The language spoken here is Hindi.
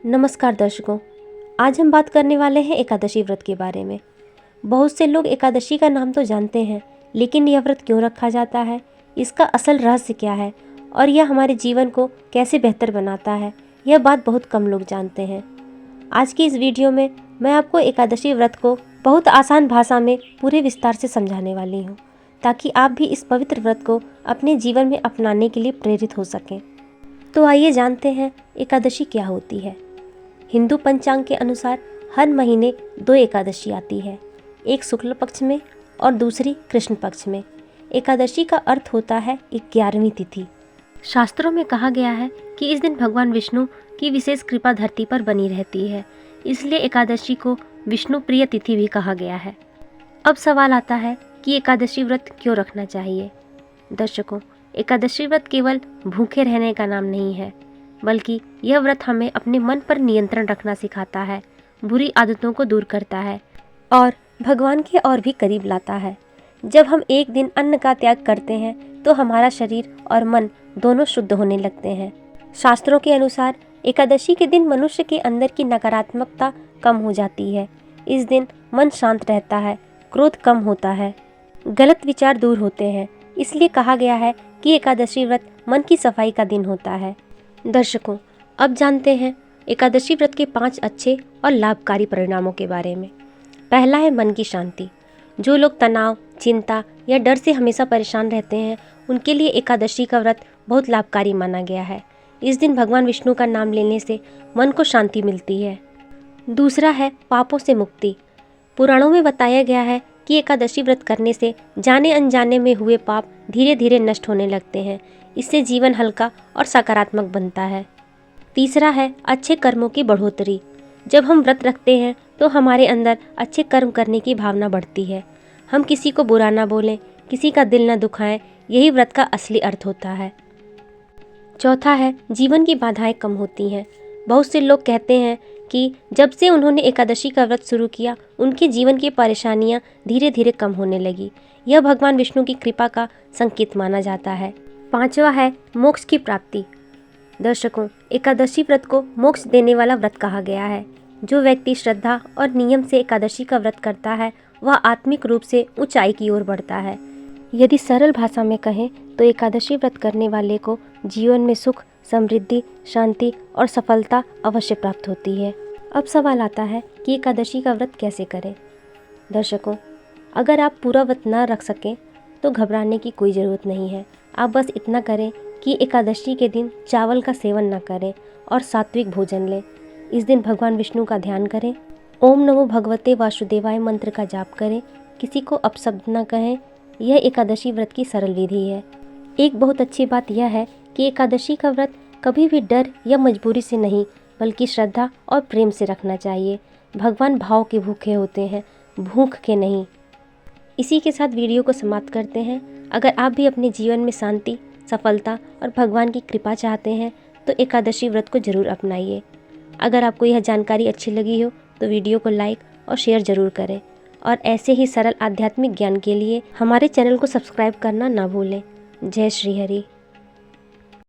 नमस्कार दर्शकों, आज हम बात करने वाले हैं एकादशी व्रत के बारे में। बहुत से लोग एकादशी का नाम तो जानते हैं, लेकिन यह व्रत क्यों रखा जाता है, इसका असल रहस्य क्या है और यह हमारे जीवन को कैसे बेहतर बनाता है, यह बात बहुत कम लोग जानते हैं। आज की इस वीडियो में मैं आपको एकादशी व्रत को बहुत आसान भाषा में पूरे विस्तार से समझाने वाली हूँ, ताकि आप भी इस पवित्र व्रत को अपने जीवन में अपनाने के लिए प्रेरित हो सकें। तो आइए जानते हैं एकादशी क्या होती है। हिंदू पंचांग के अनुसार हर महीने 2 एकादशी आती है, एक शुक्ल पक्ष में और दूसरी कृष्ण पक्ष में। एकादशी का अर्थ होता है 11वीं तिथि। शास्त्रों में कहा गया है कि इस दिन भगवान विष्णु की विशेष कृपा धरती पर बनी रहती है, इसलिए एकादशी को विष्णु प्रिय तिथि भी कहा गया है। अब सवाल आता है कि एकादशी व्रत क्यों रखना चाहिए। दर्शकों, एकादशी व्रत केवल भूखे रहने का नाम नहीं है, बल्कि यह व्रत हमें अपने मन पर नियंत्रण रखना सिखाता है, बुरी आदतों को दूर करता है और भगवान के और भी करीब लाता है। जब हम एक दिन अन्न का त्याग करते हैं तो हमारा शरीर और मन दोनों शुद्ध होने लगते हैं। शास्त्रों के अनुसार एकादशी के दिन मनुष्य के अंदर की नकारात्मकता कम हो जाती है। इस दिन मन शांत रहता है, क्रोध कम होता है, गलत विचार दूर होते हैं। इसलिए कहा गया है कि एकादशी व्रत मन की सफाई का दिन होता है। दर्शकों, अब जानते हैं एकादशी व्रत के 5 अच्छे और लाभकारी परिणामों के बारे में। पहला है मन की शांति। जो लोग तनाव, चिंता या डर से हमेशा परेशान रहते हैं, उनके लिए एकादशी का व्रत बहुत लाभकारी माना गया है। इस दिन भगवान विष्णु का नाम लेने से मन को शांति मिलती है। दूसरा है पापों से मुक्ति। पुराणों में बताया गया है कि एकादशी व्रत करने से जाने अनजाने में हुए पाप धीरे धीरे नष्ट होने लगते हैं। इससे जीवन हल्का और सकारात्मक बनता है। तीसरा है अच्छे कर्मों की बढ़ोतरी। जब हम व्रत रखते हैं तो हमारे अंदर अच्छे कर्म करने की भावना बढ़ती है। हम किसी को बुरा ना बोलें, किसी का दिल ना दुखाएं, यही व्रत का असली अर्थ होता है। चौथा है जीवन की बाधाएं कम होती हैं। बहुत से लोग कहते हैं कि जब से उन्होंने एकादशी का व्रत शुरू किया, उनके जीवन की परेशानियां धीरे धीरे कम होने लगी। यह भगवान विष्णु की कृपा का संकेत माना जाता है। पांचवा है मोक्ष की प्राप्ति। दर्शकों, एकादशी व्रत को मोक्ष देने वाला व्रत कहा गया है। जो व्यक्ति श्रद्धा और नियम से एकादशी का व्रत करता है, वह आत्मिक रूप से ऊंचाई की ओर बढ़ता है। यदि सरल भाषा में कहें तो एकादशी व्रत करने वाले को जीवन में सुख, समृद्धि, शांति और सफलता अवश्य प्राप्त होती है। अब सवाल आता है कि एकादशी का व्रत कैसे करें। दर्शकों, अगर आप पूरा व्रत न रख सकें तो घबराने की कोई ज़रूरत नहीं है। आप बस इतना करें कि एकादशी के दिन चावल का सेवन न करें और सात्विक भोजन लें। इस दिन भगवान विष्णु का ध्यान करें, ओम नमो भगवते वासुदेवाय मंत्र का जाप करें, किसी को अपशब्द न कहें। यह एकादशी व्रत की सरल विधि है। एक बहुत अच्छी बात यह है कि एकादशी का व्रत कभी भी डर या मजबूरी से नहीं, बल्कि श्रद्धा और प्रेम से रखना चाहिए। भगवान भाव के भूखे होते हैं, भूख के नहीं। इसी के साथ वीडियो को समाप्त करते हैं। अगर आप भी अपने जीवन में शांति, सफलता और भगवान की कृपा चाहते हैं तो एकादशी व्रत को जरूर अपनाइए। अगर आपको यह जानकारी अच्छी लगी हो तो वीडियो को लाइक और शेयर जरूर करें और ऐसे ही सरल आध्यात्मिक ज्ञान के लिए हमारे चैनल को सब्सक्राइब करना ना भूलें। जय श्री हरि।